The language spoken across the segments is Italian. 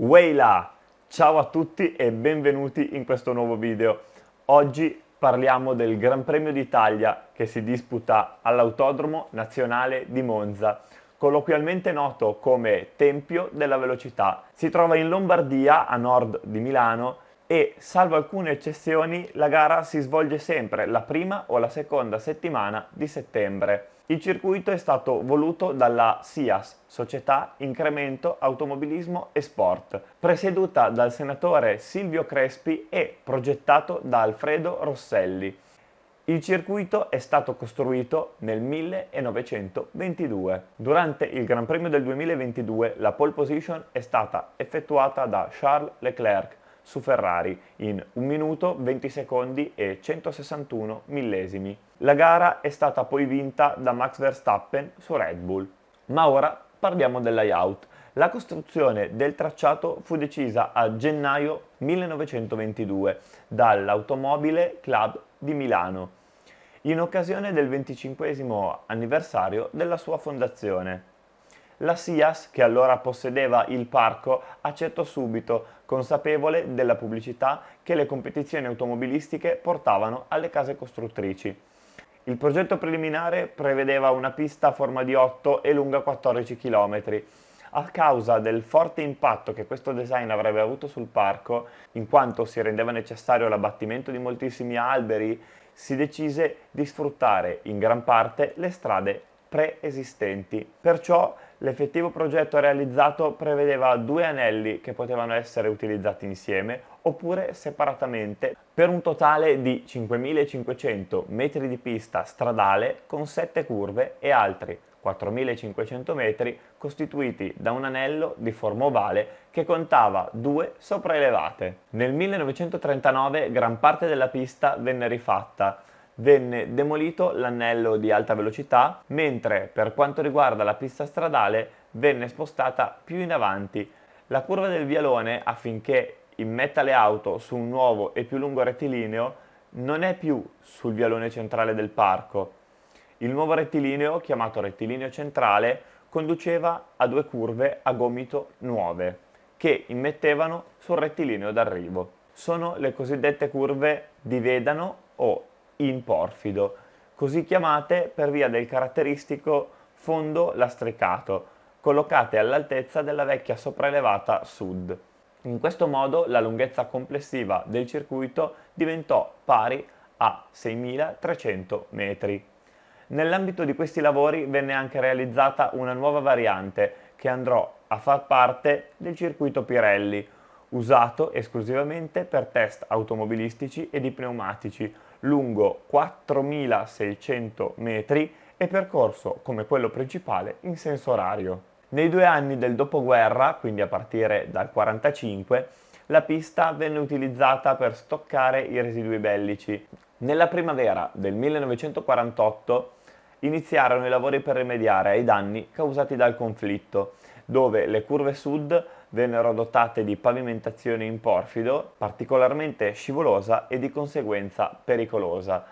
Weila! Ciao a tutti e benvenuti in questo nuovo video. Oggi parliamo del Gran Premio d'Italia che si disputa all'Autodromo Nazionale di Monza, colloquialmente noto come Tempio della Velocità. Si trova in Lombardia, a nord di Milano, e, salvo alcune eccezioni, la gara si svolge sempre la prima o la seconda settimana di settembre. Il circuito è stato voluto dalla SIAS, Società Incremento Automobilismo e Sport, presieduta dal senatore Silvio Crespi e progettato da Alfredo Rosselli. Il circuito è stato costruito nel 1922. Durante il Gran Premio del 2022 la pole position è stata effettuata da Charles Leclerc su Ferrari in 1 minuto 20 secondi e 161 millesimi. La gara è stata poi vinta da Max Verstappen su Red Bull. Ma ora parliamo del layout. La costruzione del tracciato fu decisa a gennaio 1922 dall'Automobile Club di Milano, in occasione del 25° anniversario della sua fondazione. La SIAS, che allora possedeva il parco, accettò subito, consapevole della pubblicità che le competizioni automobilistiche portavano alle case costruttrici. Il progetto preliminare prevedeva una pista a forma di 8 e lunga 14 km. A causa del forte impatto che questo design avrebbe avuto sul parco, in quanto si rendeva necessario l'abbattimento di moltissimi alberi, si decise di sfruttare in gran parte le strade preesistenti. Perciò l'effettivo progetto realizzato prevedeva 2 anelli che potevano essere utilizzati insieme oppure separatamente, per un totale di 5.500 metri di pista stradale con 7 curve e altri 4.500 metri costituiti da un anello di forma ovale che contava 2 sopraelevate. Nel 1939 gran parte della pista venne rifatta. Venne demolito l'anello di alta velocità, mentre per quanto riguarda la pista stradale venne spostata più in avanti. La curva del vialone, affinché immetta le auto su un nuovo e più lungo rettilineo, non è più sul vialone centrale del parco. Il nuovo rettilineo, chiamato rettilineo centrale, conduceva a 2 curve a gomito nuove, che immettevano sul rettilineo d'arrivo. Sono le cosiddette curve di Vedano o in porfido, così chiamate per via del caratteristico fondo lastricato, collocate all'altezza della vecchia sopraelevata sud. In questo modo la lunghezza complessiva del circuito diventò pari a 6.300 metri. Nell'ambito di questi lavori venne anche realizzata una nuova variante che andrò a far parte del circuito Pirelli, usato esclusivamente per test automobilistici e di pneumatici, lungo 4.600 metri e percorso come quello principale in senso orario. Nei 2 anni del dopoguerra, quindi a partire dal 1945, la pista venne utilizzata per stoccare i residui bellici. Nella primavera del 1948 iniziarono i lavori per rimediare ai danni causati dal conflitto, dove le curve sud vennero dotate di pavimentazione in porfido, particolarmente scivolosa e di conseguenza pericolosa.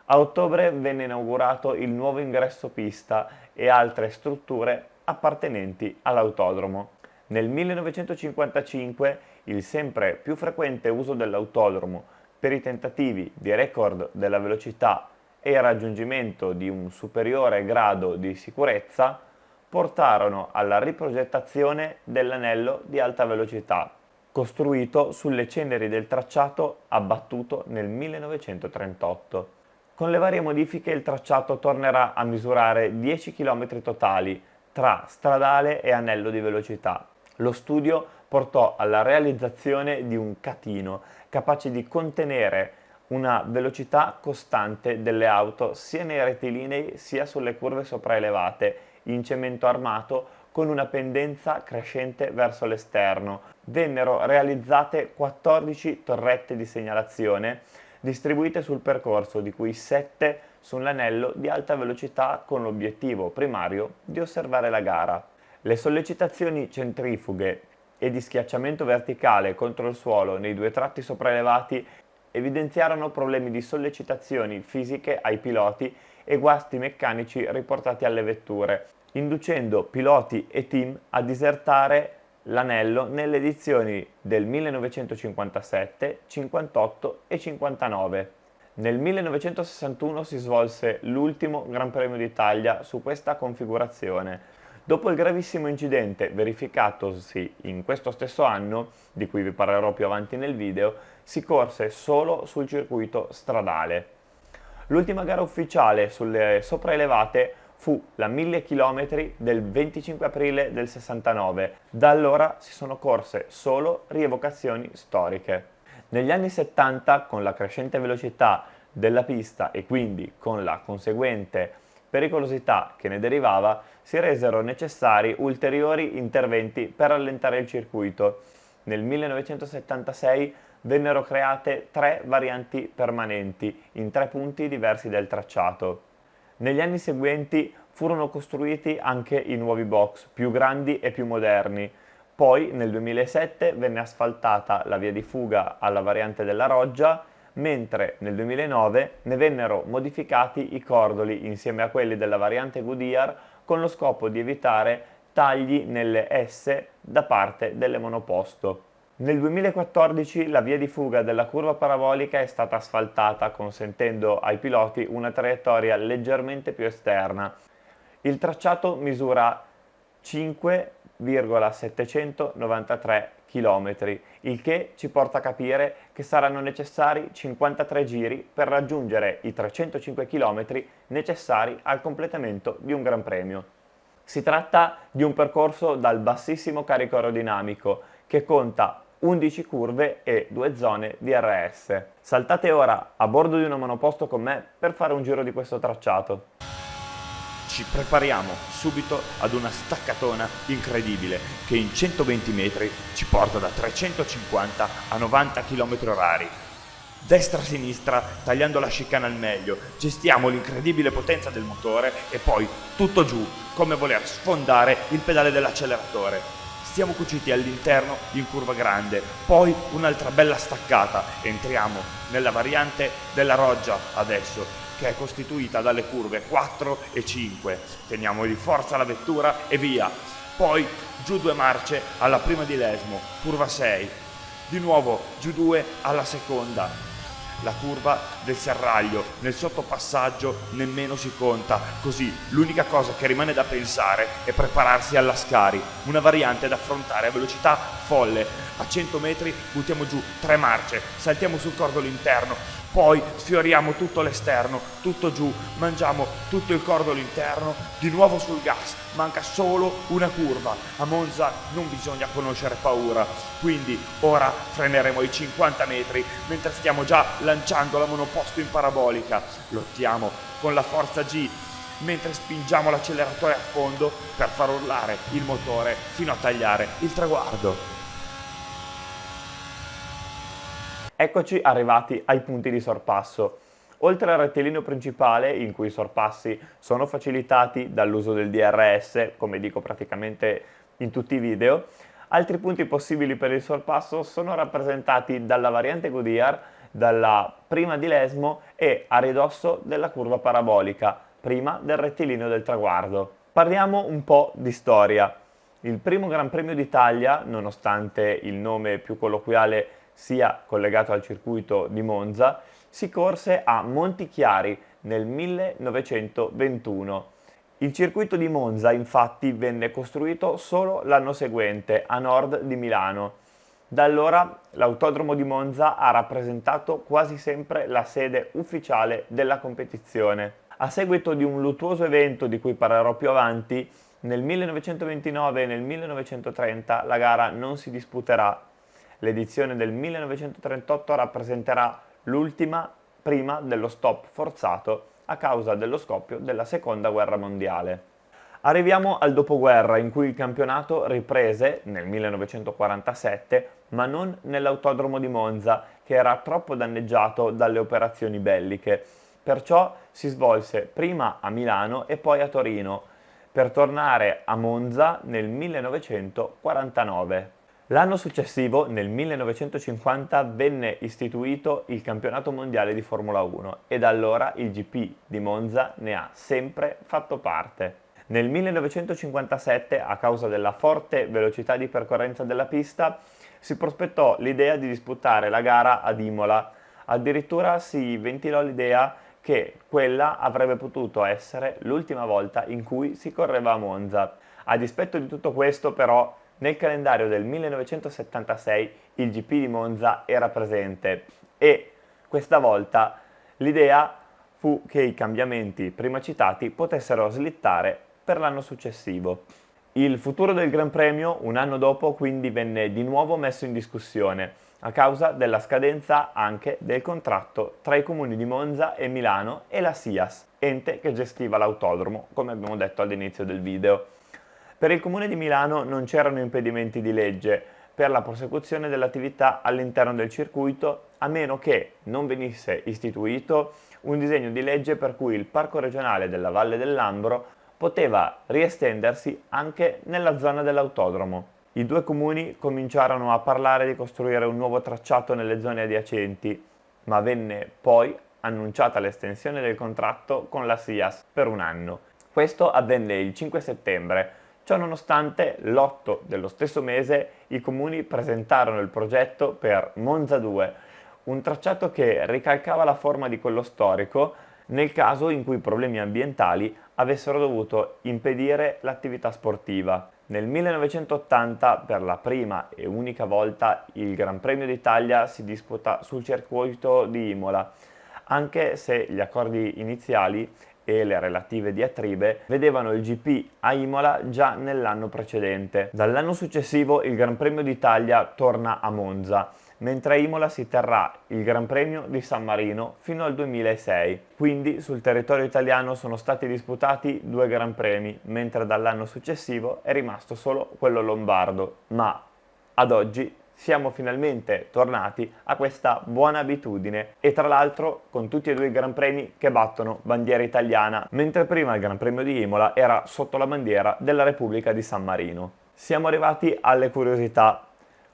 A ottobre venne inaugurato il nuovo ingresso pista e altre strutture appartenenti all'autodromo. Nel 1955 il sempre più frequente uso dell'autodromo per i tentativi di record della velocità e il raggiungimento di un superiore grado di sicurezza portarono alla riprogettazione dell'anello di alta velocità, costruito sulle ceneri del tracciato abbattuto nel 1938. Con le varie modifiche il tracciato tornerà a misurare 10 km totali tra stradale e anello di velocità. Lo studio portò alla realizzazione di un catino capace di contenere una velocità costante delle auto sia nei rettilinei sia sulle curve sopraelevate in cemento armato con una pendenza crescente verso l'esterno. Vennero realizzate 14 torrette di segnalazione distribuite sul percorso, di cui 7 sull'anello di alta velocità con l'obiettivo primario di osservare la gara. Le sollecitazioni centrifughe e di schiacciamento verticale contro il suolo nei 2 tratti sopraelevati evidenziarono problemi di sollecitazioni fisiche ai piloti e guasti meccanici riportati alle vetture, inducendo piloti e team a disertare l'anello nelle edizioni del 1957, 58 e 59. Nel 1961 si svolse l'ultimo Gran Premio d'Italia su questa configurazione. Dopo il gravissimo incidente verificatosi in questo stesso anno, di cui vi parlerò più avanti nel video, si corse solo sul circuito stradale. L'ultima gara ufficiale sulle sopraelevate fu la 1000 km del 25 aprile del 69. Da allora si sono corse solo rievocazioni storiche. Negli anni 70, con la crescente velocità della pista e quindi con la conseguente pericolosità che ne derivava, si resero necessari ulteriori interventi per rallentare il circuito. Nel 1976 vennero create 3 varianti permanenti in 3 punti diversi del tracciato. Negli anni seguenti furono costruiti anche i nuovi box, più grandi e più moderni. Poi nel 2007 venne asfaltata la via di fuga alla variante della Roggia, mentre nel 2009 ne vennero modificati i cordoli insieme a quelli della variante Goodyear con lo scopo di evitare tagli nelle S da parte delle monoposto. Nel 2014 la via di fuga della curva parabolica è stata asfaltata, consentendo ai piloti una traiettoria leggermente più esterna. Il tracciato misura 5,793 km, il che ci porta a capire che saranno necessari 53 giri per raggiungere i 305 km necessari al completamento di un Gran Premio. Si tratta di un percorso dal bassissimo carico aerodinamico che conta 11 curve e 2 zone DRS. Saltate ora a bordo di una monoposto con me per fare un giro di questo tracciato. Ci prepariamo subito ad una staccatona incredibile che in 120 metri ci porta da 350 a 90 km/h. Destra-sinistra, tagliando la chicane al meglio, gestiamo l'incredibile potenza del motore e poi tutto giù, come voler sfondare il pedale dell'acceleratore. Stiamo cuciti all'interno in curva grande, poi un'altra bella staccata. Entriamo nella variante della Roggia adesso, che è costituita dalle curve 4 e 5. Teniamo di forza la vettura e via. Poi giù 2 marce alla prima di Lesmo, curva 6. Di nuovo giù 2 alla seconda. La curva del serraglio nel sottopassaggio nemmeno si conta, così l'unica cosa che rimane da pensare è prepararsi alla Scari, una variante da affrontare a velocità folle. A 100 metri buttiamo giù 3 marce, saltiamo sul cordolo interno, poi sfioriamo tutto l'esterno, tutto giù, mangiamo tutto il cordolo interno, di nuovo sul gas, manca solo una curva. A Monza non bisogna conoscere paura, quindi ora freneremo ai 50 metri mentre stiamo già lanciando la monoposto in parabolica. Lottiamo con la forza G mentre spingiamo l'acceleratore a fondo per far urlare il motore fino a tagliare il traguardo. Eccoci arrivati ai punti di sorpasso. Oltre al rettilineo principale, in cui i sorpassi sono facilitati dall'uso del DRS, come dico praticamente in tutti i video, altri punti possibili per il sorpasso sono rappresentati dalla variante Goodyear, dalla prima di Lesmo e a ridosso della curva parabolica, prima del rettilineo del traguardo. Parliamo un po' di storia. Il primo Gran Premio d'Italia, nonostante il nome più colloquiale sia collegato al circuito di Monza, si corse a Montichiari nel 1921. Il circuito di Monza infatti venne costruito solo l'anno seguente a nord di Milano. Da allora l'autodromo di Monza ha rappresentato quasi sempre la sede ufficiale della competizione. A seguito di un luttuoso evento di cui parlerò più avanti, nel 1929 e nel 1930 la gara non si disputerà. L'edizione del 1938 rappresenterà l'ultima prima dello stop forzato a causa dello scoppio della Seconda Guerra Mondiale. Arriviamo al dopoguerra, in cui il campionato riprese nel 1947, ma non nell'autodromo di Monza, che era troppo danneggiato dalle operazioni belliche. Perciò si svolse prima a Milano e poi a Torino, per tornare a Monza nel 1949. L'anno successivo, nel 1950, venne istituito il campionato mondiale di Formula 1 e da allora il GP di Monza ne ha sempre fatto parte. Nel 1957, a causa della forte velocità di percorrenza della pista, si prospettò l'idea di disputare la gara ad Imola. Addirittura si ventilò l'idea che quella avrebbe potuto essere l'ultima volta in cui si correva a Monza. A dispetto di tutto questo, però, nel calendario del 1976 il GP di Monza era presente e questa volta l'idea fu che i cambiamenti prima citati potessero slittare per l'anno successivo. Il futuro del Gran Premio, un anno dopo, quindi venne di nuovo messo in discussione a causa della scadenza anche del contratto tra i comuni di Monza e Milano e la SIAS, ente che gestiva l'autodromo, come abbiamo detto all'inizio del video. Per il comune di Milano non c'erano impedimenti di legge per la prosecuzione dell'attività all'interno del circuito, a meno che non venisse istituito un disegno di legge per cui il Parco regionale della Valle del Lambro poteva riestendersi anche nella zona dell'autodromo. I due comuni cominciarono a parlare di costruire un nuovo tracciato nelle zone adiacenti, ma venne poi annunciata l'estensione del contratto con la SIAS per un anno. Questo avvenne il 5 settembre. Ciò nonostante, l'8 dello stesso mese i comuni presentarono il progetto per Monza 2, un tracciato che ricalcava la forma di quello storico nel caso in cui problemi ambientali avessero dovuto impedire l'attività sportiva. Nel 1980, per la prima e unica volta, il Gran Premio d'Italia si disputa sul circuito di Imola, anche se gli accordi iniziali e le relative diatribe vedevano il GP a Imola già nell'anno precedente. Dall'anno successivo il Gran Premio d'Italia torna a Monza, mentre a Imola si terrà il Gran Premio di San Marino fino al 2006. Quindi sul territorio italiano sono stati disputati 2 Gran Premi, mentre dall'anno successivo è rimasto solo quello lombardo. Ma ad oggi siamo finalmente tornati a questa buona abitudine e tra l'altro con tutti e 2 i Gran Premi che battono bandiera italiana, mentre prima il Gran Premio di Imola era sotto la bandiera della Repubblica di San Marino. Siamo arrivati alle curiosità.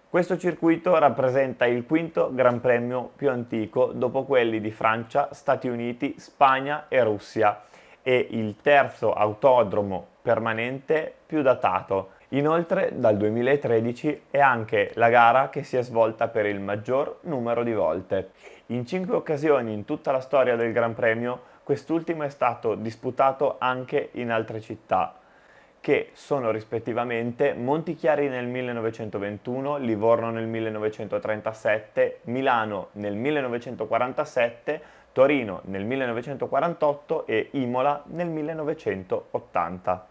Questo circuito rappresenta il quinto Gran Premio più antico dopo quelli di Francia, Stati Uniti, Spagna e Russia e il terzo autodromo permanente più datato. Inoltre dal 2013 è anche la gara che si è svolta per il maggior numero di volte. In 5 occasioni in tutta la storia del Gran Premio quest'ultimo è stato disputato anche in altre città, che sono rispettivamente Montichiari nel 1921, Livorno nel 1937, Milano nel 1947, Torino nel 1948 e Imola nel 1980.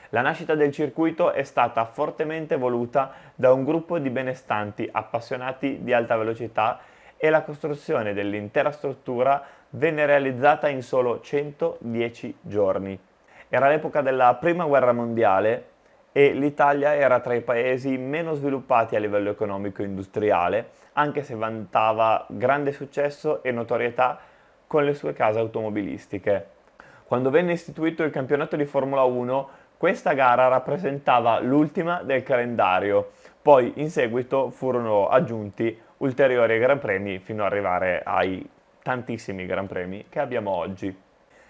La nascita del circuito è stata fortemente voluta da un gruppo di benestanti appassionati di alta velocità e la costruzione dell'intera struttura venne realizzata in solo 110 giorni. Era l'epoca della Prima Guerra Mondiale e l'Italia era tra i paesi meno sviluppati a livello economico e industriale, anche se vantava grande successo e notorietà con le sue case automobilistiche. Quando venne istituito il campionato di Formula 1, questa gara rappresentava l'ultima del calendario, poi in seguito furono aggiunti ulteriori Gran Premi fino ad arrivare ai tantissimi Gran Premi che abbiamo oggi.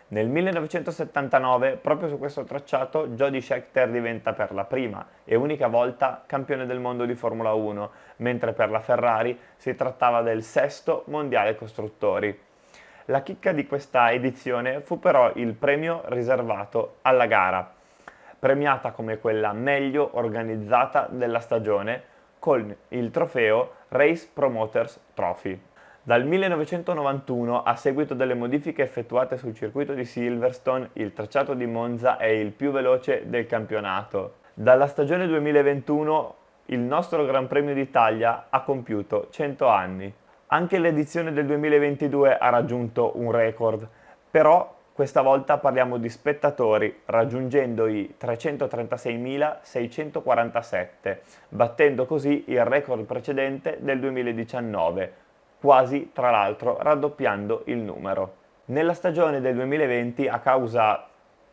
Nel 1979, proprio su questo tracciato, Jody Scheckter diventa per la prima e unica volta campione del mondo di Formula 1, mentre per la Ferrari si trattava del 6° mondiale costruttori. La chicca di questa edizione fu però il premio riservato alla gara, premiata come quella meglio organizzata della stagione con il trofeo Race Promoters Trophy. Dal 1991, a seguito delle modifiche effettuate sul circuito di Silverstone, il tracciato di Monza è il più veloce del campionato. Dalla stagione 2021 il nostro Gran Premio d'Italia ha compiuto 100 anni. Anche l'edizione del 2022 ha raggiunto un record, però questa volta parliamo di spettatori, raggiungendo i 336.647, battendo così il record precedente del 2019, quasi tra l'altro raddoppiando il numero. Nella stagione del 2020, a causa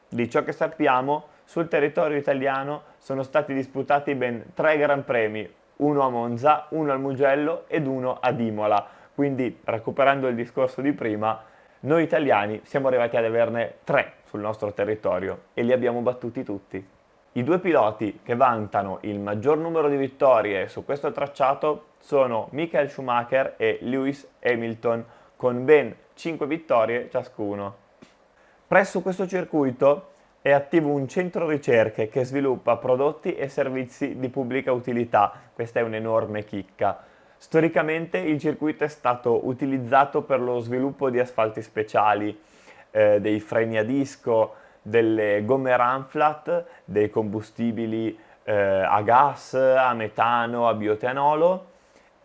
di ciò che sappiamo, sul territorio italiano sono stati disputati ben 3 Gran Premi, uno a Monza, uno al Mugello ed uno ad Imola, quindi recuperando il discorso di prima, Noi italiani siamo arrivati ad averne 3 sul nostro territorio e li abbiamo battuti tutti. I 2 piloti che vantano il maggior numero di vittorie su questo tracciato sono Michael Schumacher e Lewis Hamilton, con ben 5 vittorie ciascuno. Presso questo circuito è attivo un centro ricerche che sviluppa prodotti e servizi di pubblica utilità. Questa è un'enorme chicca. Storicamente il circuito è stato utilizzato per lo sviluppo di asfalti speciali, dei freni a disco, delle gomme Runflat, dei combustibili a gas, a metano, a bioetanolo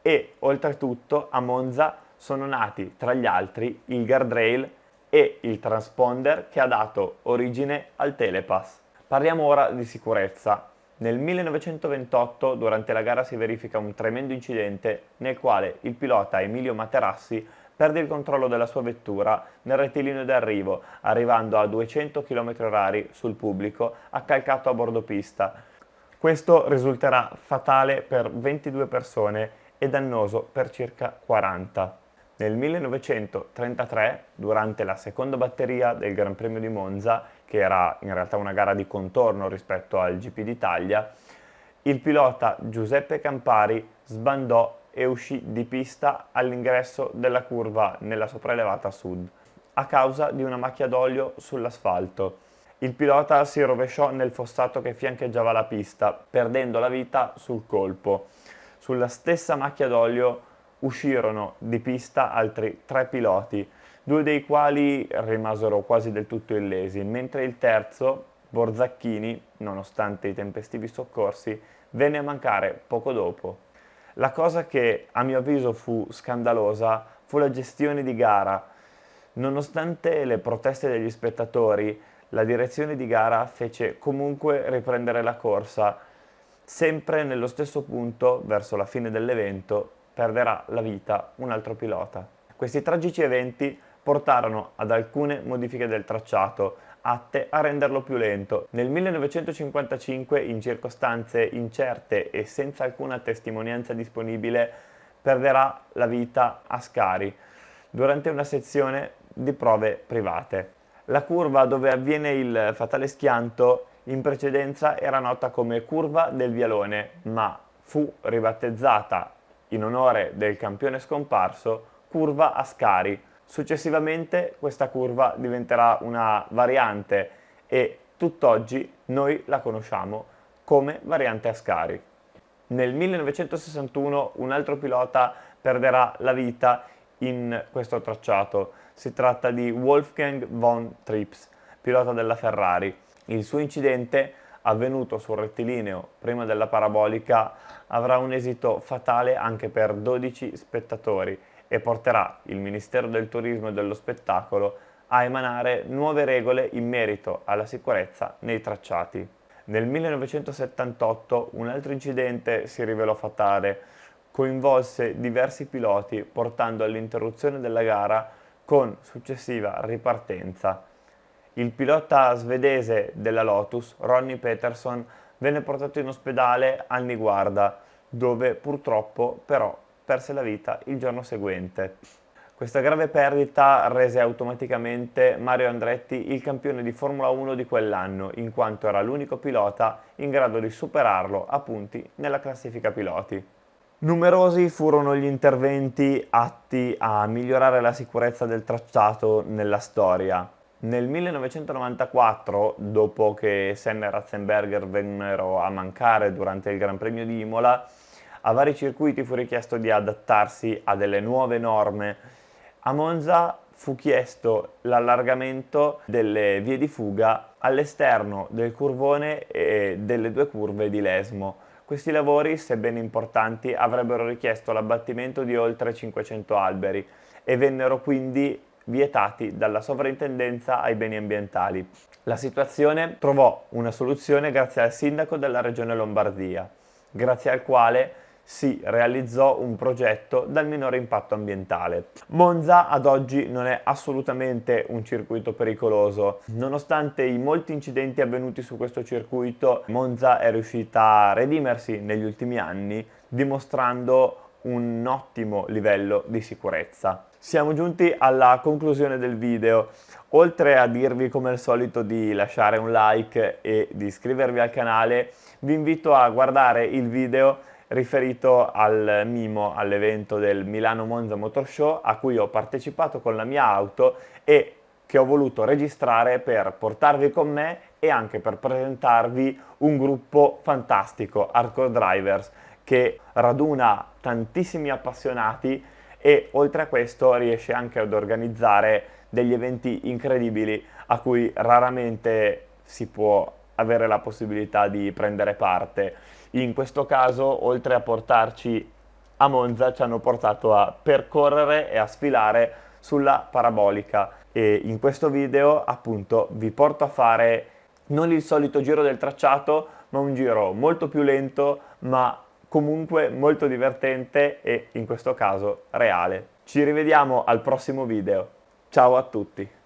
e oltretutto a Monza sono nati tra gli altri il guardrail e il transponder che ha dato origine al telepass. Parliamo ora di sicurezza. Nel 1928 durante la gara si verifica un tremendo incidente nel quale il pilota Emilio Materassi perde il controllo della sua vettura nel rettilineo d'arrivo, arrivando a 200 km/h sul pubblico accalcato a bordo pista. Questo risulterà fatale per 22 persone e dannoso per circa 40. Nel 1933, durante la seconda batteria del Gran Premio di Monza, che era in realtà una gara di contorno rispetto al GP d'Italia, il pilota Giuseppe Campari sbandò e uscì di pista all'ingresso della curva nella sopraelevata sud, a causa di una macchia d'olio sull'asfalto. Il pilota si rovesciò nel fossato che fiancheggiava la pista, perdendo la vita sul colpo. Sulla stessa macchia d'olio uscirono di pista altri 3 piloti, 2 dei quali rimasero quasi del tutto illesi, mentre il terzo, Borzacchini, nonostante i tempestivi soccorsi, venne a mancare poco dopo. La cosa che a mio avviso fu scandalosa fu la gestione di gara. Nonostante le proteste degli spettatori, la direzione di gara fece comunque riprendere la corsa. Sempre nello stesso punto, verso la fine dell'evento, perderà la vita un altro pilota. Questi tragici eventi portarono ad alcune modifiche del tracciato, atte a renderlo più lento. Nel 1955, in circostanze incerte e senza alcuna testimonianza disponibile, perderà la vita Ascari durante una sezione di prove private. La curva dove avviene il fatale schianto in precedenza era nota come curva del Vialone, ma fu ribattezzata in onore del campione scomparso curva Ascari. Successivamente questa curva diventerà una variante e tutt'oggi noi la conosciamo come variante Ascari. Nel 1961 un altro pilota perderà la vita in questo tracciato. Si tratta di Wolfgang von Trips, pilota della Ferrari. Il suo incidente, avvenuto sul rettilineo prima della parabolica, avrà un esito fatale anche per 12 spettatori e porterà il Ministero del Turismo e dello Spettacolo a emanare nuove regole in merito alla sicurezza nei tracciati. Nel 1978 un altro incidente si rivelò fatale, coinvolse diversi piloti portando all'interruzione della gara con successiva ripartenza. Il pilota svedese della Lotus, Ronnie Peterson, venne portato in ospedale a Niguarda, dove purtroppo però perse la vita il giorno seguente. Questa grave perdita rese automaticamente Mario Andretti il campione di Formula 1 di quell'anno, in quanto era l'unico pilota in grado di superarlo a punti nella classifica piloti. Numerosi furono gli interventi atti a migliorare la sicurezza del tracciato nella storia. Nel 1994, dopo che Senna e Ratzenberger vennero a mancare durante il Gran Premio di Imola, a vari circuiti fu richiesto di adattarsi a delle nuove norme. A Monza fu chiesto l'allargamento delle vie di fuga all'esterno del curvone e delle 2 curve di Lesmo. Questi lavori, sebbene importanti, avrebbero richiesto l'abbattimento di oltre 500 alberi e vennero quindi vietati dalla Sovrintendenza ai beni ambientali. La situazione trovò una soluzione grazie al sindaco della regione Lombardia, grazie al quale si realizzò un progetto dal minore impatto ambientale. Monza ad oggi non è assolutamente un circuito pericoloso. Nonostante i molti incidenti avvenuti su questo circuito, Monza è riuscita a redimersi negli ultimi anni, dimostrando un ottimo livello di sicurezza. Siamo giunti alla conclusione del video. Oltre a dirvi come al solito di lasciare un like e di iscrivervi al canale, vi invito a guardare il video riferito al Mimo, all'evento del Milano Monza Motor Show a cui ho partecipato con la mia auto e che ho voluto registrare per portarvi con me e anche per presentarvi un gruppo fantastico, Hardcore Drivers, che raduna tantissimi appassionati e oltre a questo riesce anche ad organizzare degli eventi incredibili a cui raramente si può avere la possibilità di prendere parte. In questo caso, oltre a portarci a Monza, ci hanno portato a percorrere e a sfilare sulla parabolica e in questo video appunto vi porto a fare non il solito giro del tracciato, ma un giro molto più lento, ma comunque molto divertente e in questo caso reale. Ci rivediamo al prossimo video. Ciao a tutti!